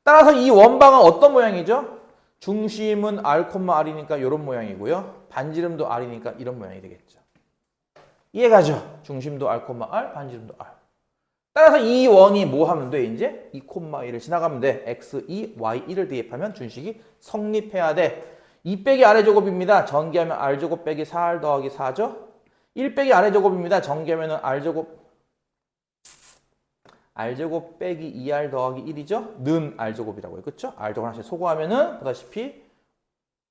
따라서 이 원방은 어떤 모양이죠? 중심은 R, R이니까 이런 모양이고요. 반지름도 R이니까 이런 모양이 되겠죠. 이해가죠? 중심도 R, R, 반지름도 R. 따라서 이 원이 뭐 하면 돼? 이제 2,1을 지나가면 돼. x, 2, y, 1을 대입하면 준식이 성립해야 돼. 2 빼기 R의 제곱입니다. 전개하면 R제곱 빼기 4R 더하기 4죠. 1 빼기 R의 제곱입니다. 전개하면 R제곱 빼기 2R 더하기 1이죠. 는 R제곱이라고요. 그쵸? R제곱 하나씩 소거하면은 보다시피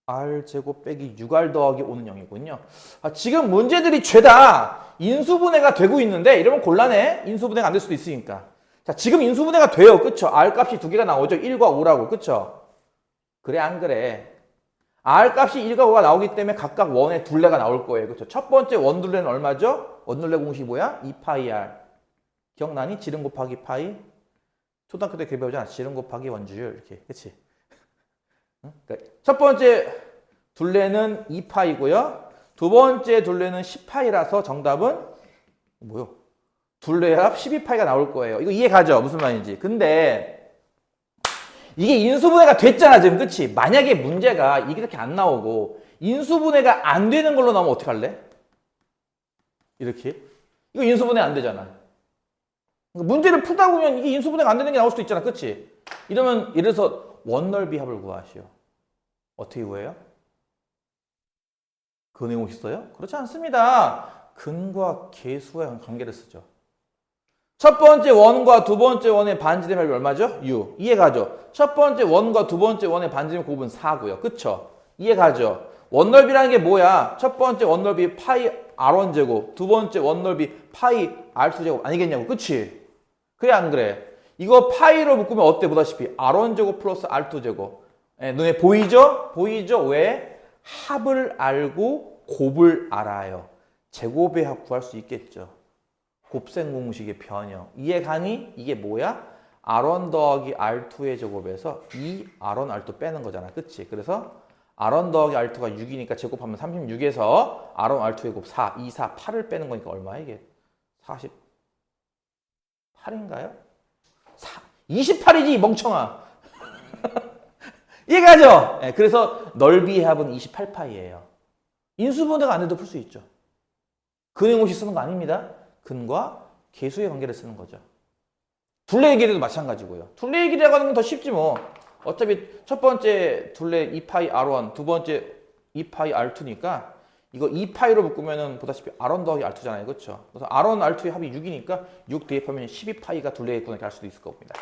R제곱 빼기 6R 더하기 5는 0이군요. 지금 문제들이 죄다 인수분해가 되고 있는데 이러면 곤란해. 인수분해가 안 될 수도 있으니까. 자, 지금 인수분해가 돼요. 그쵸? R 값이 두 개가 나오죠. 1과 5라고. 그쵸? 그래 안 그래? R 값이 1과 5가 나오기 때문에 각각 원의 둘레가 나올 거예요. 그렇죠? 첫 번째 원 둘레는 얼마죠? 원 둘레 공식이 뭐야? 2파이 R. 기억나니? 지름 곱하기 파이. 초등학교 때 배우잖아. 지름 곱하기 원주율. 이렇게. 그치? 그러니까 첫 번째 둘레는 2파이고요. 두 번째 둘레는 10파이라서 정답은 뭐요? 둘레의 합 12파이가 나올 거예요. 이거 이해가죠? 무슨 말인지. 근데 이게 인수분해가 됐잖아, 지금. 그치? 만약에 문제가 이게 이렇게 안 나오고 인수분해가 안 되는 걸로 나오면 어떡할래? 이렇게. 이거 인수분해 안 되잖아. 그러니까 문제를 풀다 보면 이게 인수분해가 안 되는 게 나올 수도 있잖아. 그치? 이러면 예를 들어서 원넓이 합을 구하시오. 어떻게 구해요? 근의 공식 써요? 그렇지 않습니다. 근과 계수의 관계를 쓰죠. 첫 번째 원과 두 번째 원의 반지름 합이 얼마죠? U. 이해가죠? 첫 번째 원과 두 번째 원의 반지름 곱은 4고요. 그쵸? 이해가죠? 원넓이라는 게 뭐야? 첫 번째 원넓이 파이 R1제곱, 두 번째 원넓이 파이 R2제곱 아니겠냐고. 그치? 그래 안 그래? 이거 파이로 묶으면 어때? 보다시피 R1제곱 플러스 R2제곱. 예, 눈에 보이죠? 보이죠? 왜? 합을 알고 곱을 알아요. 제곱의 합 구할 수 있겠죠. 곱셈 공식의 변형. 이해가니? 이게 뭐야? R1 더하기 R2의 제곱에서 이 R1, R2 빼는 거잖아. 그치? 그래서 R1 더하기 R2가 6이니까 제곱하면 36에서 R1, R2의 곱 4, 2, 4, 8을 빼는 거니까 얼마야 이게? 48인가요? 28이지 멍청아. 이해가죠? 네, 그래서 넓이의 합은 28파이예요. 인수분해가 안 돼도 풀 수 있죠. 근의 공식 쓰는 거 아닙니다. 근과 계수의 관계를 쓰는 거죠. 둘레의 길이도 마찬가지고요. 둘레의 길이라고 하는 건 더 쉽지 뭐. 어차피 첫 번째 둘레 2파이 R1, 두 번째 2파이 R2니까 이거 2파이로 묶으면은 보다시피 R1 더하기 R2잖아요. 그렇죠? 그래서 R1, R2의 합이 6이니까 6 대입하면 12파이가 둘레의 분해를 할 수도 있을 겁니다.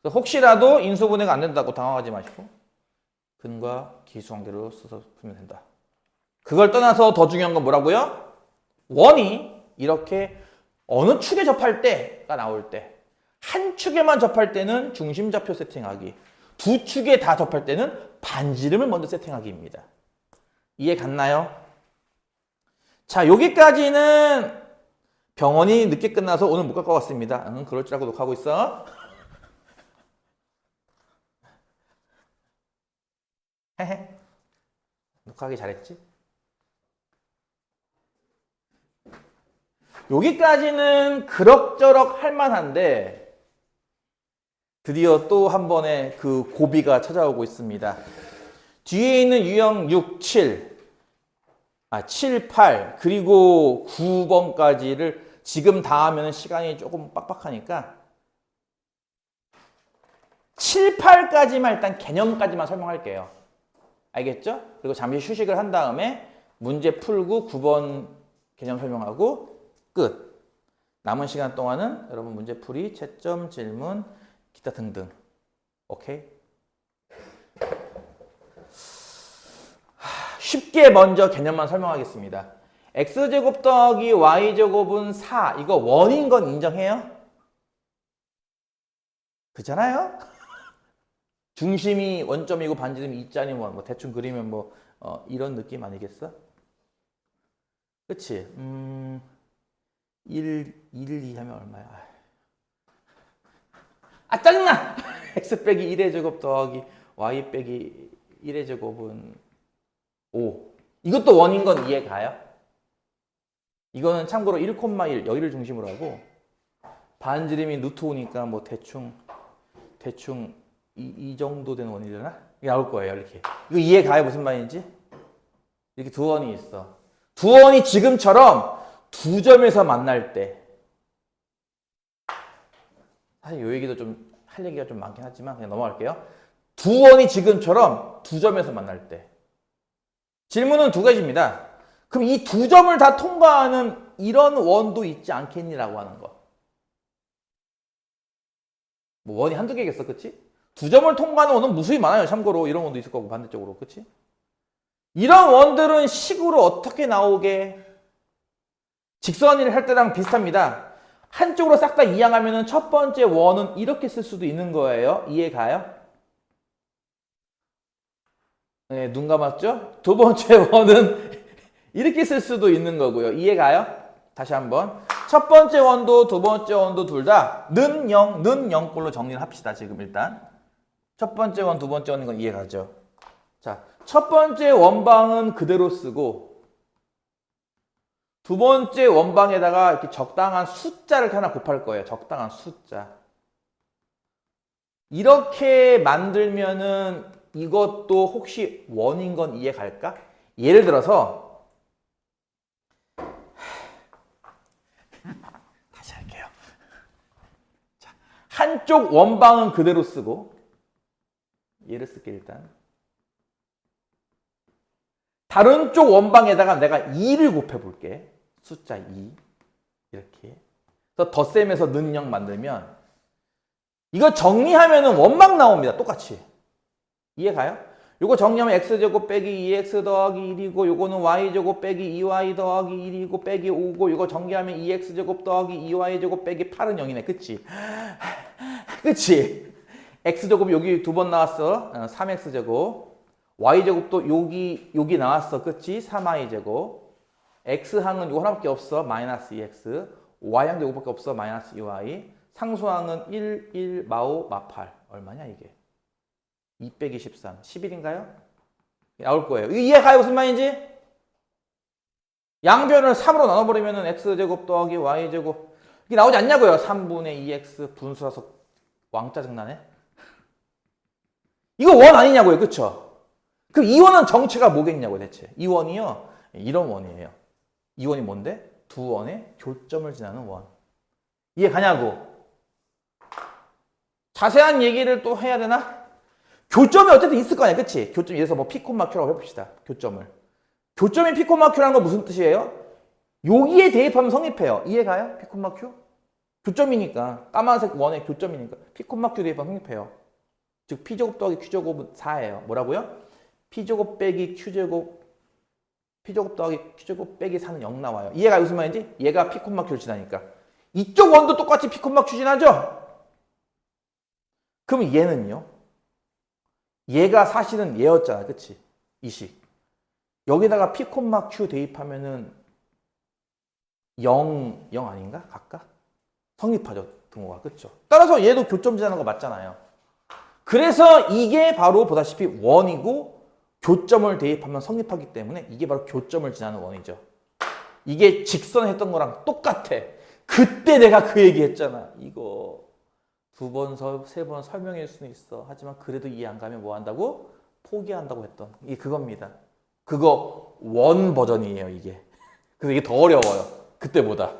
그래서 혹시라도 인수분해가 안 된다고 당황하지 마시고 근과 계수 관계로 써서 풀면 된다. 그걸 떠나서 더 중요한 건 뭐라고요? 원이 이렇게 어느 축에 접할 때가 나올 때, 한 축에만 접할 때는 중심좌표 세팅하기, 두 축에 다 접할 때는 반지름을 먼저 세팅하기입니다. 이해 갔나요? 자, 여기까지는 병원이 늦게 끝나서 오늘 못 갈 것 같습니다. 응, 그럴 줄 알고 녹화하고 있어. 헤헤. 녹화하기 잘했지? 여기까지는 그럭저럭 할만한데 드디어 또 한 번의 그 고비가 찾아오고 있습니다. 뒤에 있는 유형 6, 7, 7, 8 그리고 9번까지를 지금 다 하면 시간이 조금 빡빡하니까 7, 8까지만 일단 개념까지만 설명할게요. 알겠죠? 그리고 잠시 휴식을 한 다음에 문제 풀고 9번 개념 설명하고 끝. 남은 시간 동안은 여러분 문제풀이, 채점, 질문, 기타 등등. 오케이? 쉽게 먼저 개념만 설명하겠습니다. x제곱 더하기 y제곱은 4. 이거 원인 건 인정해요? 그잖아요? 중심이 원점이고 반지름이 2짜리 원. 뭐 대충 그리면 뭐 이런 느낌 아니겠어? 그치? 1, 2 하면 얼마야? 짜증나! x 빼기 1의 제곱 더하기 y 빼기 1의 제곱은 5. 이것도 원인 건 이해 가요? 이거는 참고로 1,1 여기를 중심으로 하고 반지름이 루트 5니까 뭐 대충 이 정도 되는 원이 되나? 이게 나올 거예요. 이렇게. 이거 이해 가요? 무슨 말인지? 이렇게 두 원이 있어. 두 원이 지금처럼 두 점에서 만날 때 사실 요 얘기도 좀 할 얘기가 좀 많긴 하지만 그냥 넘어갈게요. 두 원이 지금처럼 두 점에서 만날 때 질문은 두 가지입니다. 그럼 이 두 점을 다 통과하는 이런 원도 있지 않겠니라고 하는 거. 뭐 원이 한두 개겠어, 그치? 두 점을 통과하는 원은 무수히 많아요. 참고로 이런 원도 있을 거고 반대쪽으로, 그치? 이런 원들은 식으로 어떻게 나오게? 직선이를 할 때랑 비슷합니다. 한쪽으로 싹 다 이항하면 첫 번째 원은 이렇게 쓸 수도 있는 거예요. 이해 가요? 네, 눈 감았죠? 두 번째 원은 이렇게 쓸 수도 있는 거고요. 이해가요? 다시 한번. 첫 번째 원도 두 번째 원도 둘 다 는 0, 는 0꼴로 정리를 합시다. 지금 일단. 첫 번째 원, 두 번째 원인 건 이해가죠? 자, 첫 번째 원방은 그대로 쓰고 두 번째 원방에다가 이렇게 적당한 숫자를 하나 곱할 거예요. 적당한 숫자. 이렇게 만들면은 이것도 혹시 원인 건 이해 갈까? 예를 들어서 다시 할게요. 자, 한쪽 원방은 그대로 쓰고 얘를 쓸게 일단. 다른 쪽 원방에다가 내가 2를 곱해 볼게. 숫자 2 이렇게. 그래서 덧셈에서 는 0 만들면 이거 정리하면은 원방 나옵니다. 똑같이. 이해가요? 요거 정리하면 x제곱 빼기 2x 더하기 1이고 요거는 y제곱 빼기 2y 더하기 1이고 빼기 5고 요거 정리하면 2x제곱 더하기 2y제곱 빼기 8은 0이네. 그치? 그치? x제곱 여기 두 번 나왔어. 3x제곱. y제곱도 여기 나왔어. 그치? 3y제곱. x항은 요거 하나밖에 없어. 마이너스 2x. y항도 요거밖에 없어. 마이너스 2y. 상수항은 1, 1, 마오, 마8. 얼마냐 이게? 2 빼기 13. 11인가요? 나올 거예요. 이거 이해가요? 무슨 말인지? 양변을 3으로 나눠버리면 x제곱 더하기 y제곱. 이게 나오지 않냐고요? 3분의 2x 분수라서 왕 짜증나네? 이거 원 아니냐고요? 그쵸? 그럼 이 원은 정체가 뭐겠냐고 대체? 이 원이요? 이런 원이에요. 이 원이 뭔데? 두 원의 교점을 지나는 원. 이해 가냐고? 자세한 얘기를 또 해야 되나? 교점이 어쨌든 있을 거 아니야, 그치? 교점, 예를 들어서 뭐 피콤마큐라고 해봅시다. 교점을. 교점이 피콤마큐라는 건 무슨 뜻이에요? 여기에 대입하면 성립해요. 이해가요? 피콤마큐? 교점이니까. 까만색 원의 교점이니까. 피콤마큐 대입하면 성립해요. 즉, P제곱 더하기 Q제곱은 4예요. 뭐라고요? P제곱 빼기 Q제곱, P제곱 더하기 Q제곱 빼기 4는 0 나와요. 이해가 무슨 말인지? 얘가 피콤마큐를 지나니까. 이쪽 원도 똑같이 피콤마큐 지나죠? 그럼 얘는요? 얘가 사실은 얘였잖아. 그치? 이 식. 여기다가 P, Q 대입하면은 0 아닌가? 각각? 성립하죠. 등호가. 그쵸? 따라서 얘도 교점 지나는 거 맞잖아요. 그래서 이게 바로 보다시피 원이고 교점을 대입하면 성립하기 때문에 이게 바로 교점을 지나는 원이죠. 이게 직선 했던 거랑 똑같아. 그때 내가 그 얘기 했잖아. 이거. 두 번, 세 번 설명할 수는 있어. 하지만 그래도 이해 안 가면 뭐 한다고? 포기한다고 했던. 이게 그겁니다. 그거 원 버전이에요, 이게. 그래서 이게 더 어려워요. 그때보다.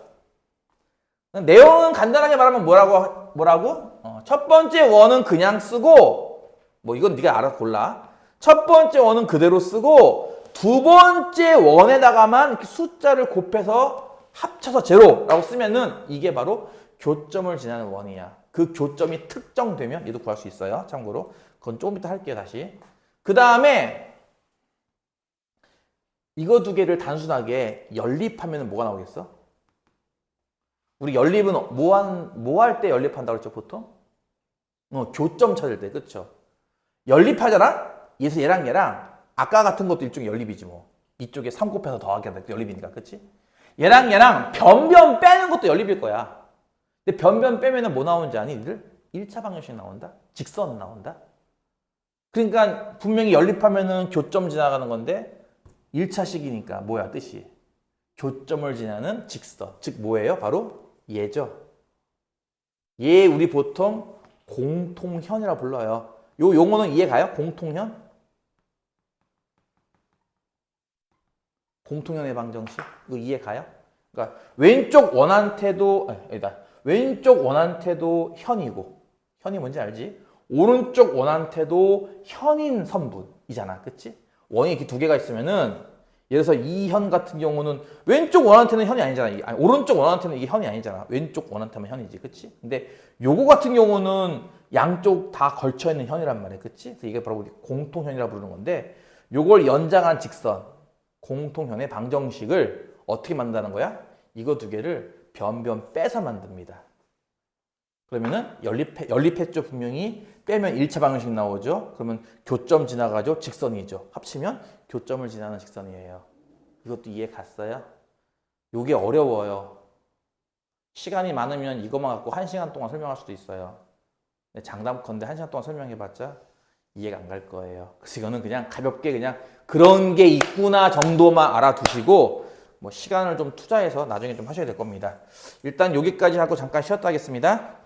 내용은 간단하게 말하면 뭐라고? 첫 번째 원은 그냥 쓰고, 뭐 이건 네가 알아서 골라. 첫 번째 원은 그대로 쓰고, 두 번째 원에다가만 이렇게 숫자를 곱해서 합쳐서 제로라고 쓰면은 이게 바로 교점을 지나는 원이야. 그 교점이 특정되면 얘도 구할 수 있어요. 참고로. 그건 조금 이따 할게요. 다시. 그 다음에 이거 두 개를 단순하게 연립하면 뭐가 나오겠어? 우리 연립은 뭐 할 때 연립한다고 했죠? 보통? 교점 찾을 때. 그쵸? 연립하잖아? 얘랑 아까 같은 것도 일종의 연립이지 뭐. 이쪽에 3 곱해서 더하기 한다. 연립이니까. 그치? 얘랑 변변 빼는 것도 연립일 거야. 근데 변변 빼면은 뭐 나오는지 아니? 니들? 1차 방정식 나온다? 직선 나온다? 그러니까 분명히 연립하면은 교점 지나가는 건데 1차식이니까 뭐야 뜻이? 교점을 지나는 직선. 즉 뭐예요? 바로 얘죠. 얘 우리 보통 공통현이라고 불러요. 요 용어는 이해가요? 공통현? 공통현의 방정식? 이거 이해가요? 그러니까 왼쪽 원한테도 왼쪽 원한테도 현이고, 현이 뭔지 알지? 오른쪽 원한테도 현인 선분이잖아. 그치? 원이 이렇게 두 개가 있으면은, 예를 들어서 이 현 같은 경우는 왼쪽 원한테는 현이 아니잖아. 아니, 오른쪽 원한테는 이게 현이 아니잖아. 왼쪽 원한테만 현이지. 그치? 근데 요거 같은 경우는 양쪽 다 걸쳐있는 현이란 말이야. 그치? 그래서 이게 바로 우리 공통현이라고 부르는 건데, 요걸 연장한 직선, 공통현의 방정식을 어떻게 만든다는 거야? 이거 두 개를 변변 빼서 만듭니다. 그러면은 연립했죠. 분명히 빼면 1차 방정식 나오죠. 그러면 교점 지나가죠. 직선이죠. 합치면 교점을 지나는 직선이에요. 이것도 이해 갔어요? 요게 어려워요. 시간이 많으면 이것만 갖고 1시간 동안 설명할 수도 있어요. 장담컨대 1시간 동안 설명해봤자 이해가 안 갈 거예요. 그래서 이거는 그냥 가볍게 그냥 그런 게 있구나 정도만 알아두시고 뭐 시간을 좀 투자해서 나중에 좀 하셔야 될 겁니다. 일단 여기까지 하고 잠깐 쉬었다 하겠습니다.